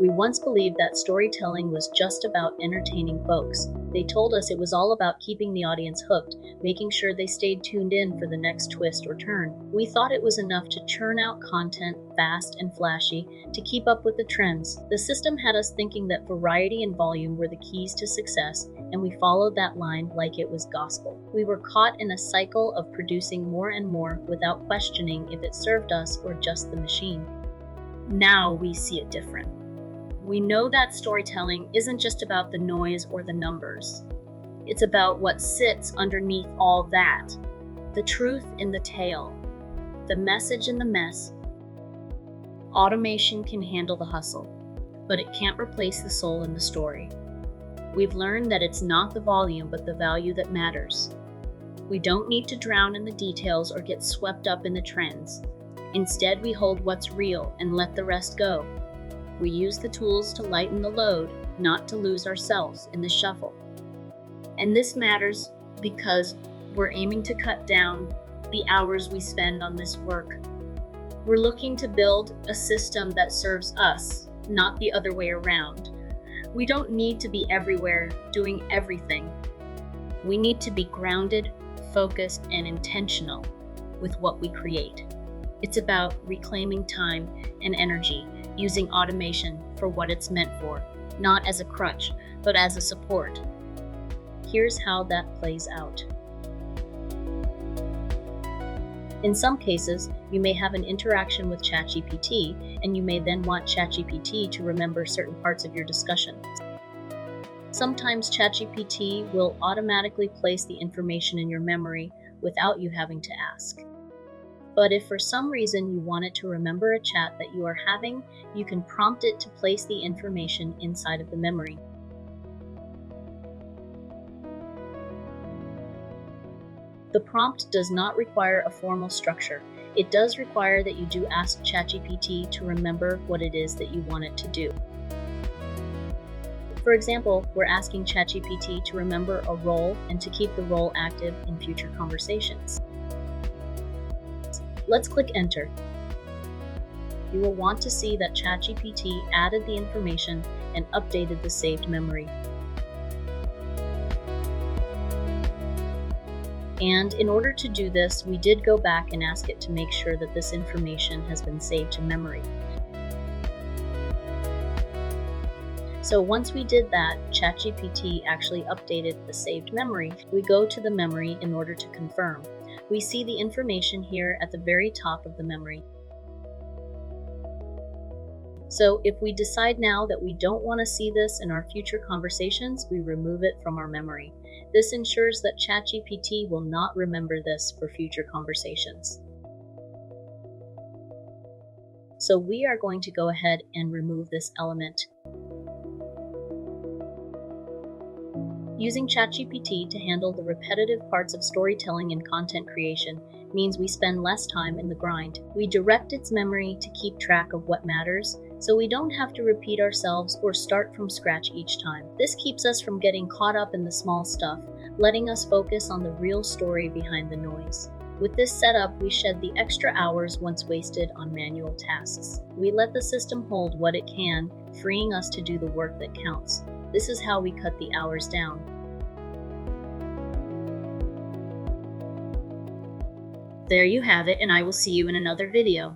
We once believed that storytelling was just about entertaining folks. They told us it was all about keeping the audience hooked, making sure they stayed tuned in for the next twist or turn. We thought it was enough to churn out content fast and flashy to keep up with the trends. The system had us thinking that variety and volume were the keys to success, and we followed that line like it was gospel. We were caught in a cycle of producing more and more without questioning if it served us or just the machine. Now we see it different. We know that storytelling isn't just about the noise or the numbers. It's about what sits underneath all that. The truth in the tale, the message in the mess. Automation can handle the hustle, but it can't replace the soul in the story. We've learned that it's not the volume, but the value that matters. We don't need to drown in the details or get swept up in the trends. Instead, we hold what's real and let the rest go. We use the tools to lighten the load, not to lose ourselves in the shuffle. And this matters because we're aiming to cut down the hours we spend on this work. We're looking to build a system that serves us, not the other way around. We don't need to be everywhere, doing everything. We need to be grounded, focused, and intentional with what we create. It's about reclaiming time and energy, using automation for what it's meant for, not as a crutch, but as a support. Here's how that plays out. In some cases, you may have an interaction with ChatGPT, and you may then want ChatGPT to remember certain parts of your discussion. Sometimes ChatGPT will automatically place the information in your memory without you having to ask. But if for some reason you want it to remember a chat that you are having, you can prompt it to place the information inside of the memory. The prompt does not require a formal structure. It does require that you do ask ChatGPT to remember what it is that you want it to do. For example, we're asking ChatGPT to remember a role and to keep the role active in future conversations. Let's click Enter. You will want to see that ChatGPT added the information and updated the saved memory. And in order to do this, we did go back and ask it to make sure that this information has been saved to memory. So once we did that, ChatGPT actually updated the saved memory. We go to the memory in order to confirm. We see the information here at the very top of the memory. So if we decide now that we don't want to see this in our future conversations, we remove it from our memory. This ensures that ChatGPT will not remember this for future conversations. So we are going to go ahead and remove this element. Using ChatGPT to handle the repetitive parts of storytelling and content creation means we spend less time in the grind. We direct its memory to keep track of what matters, so we don't have to repeat ourselves or start from scratch each time. This keeps us from getting caught up in the small stuff, letting us focus on the real story behind the noise. With this setup, we shed the extra hours once wasted on manual tasks. We let the system hold what it can, freeing us to do the work that counts. This is how we cut the hours down. There you have it, and I will see you in another video.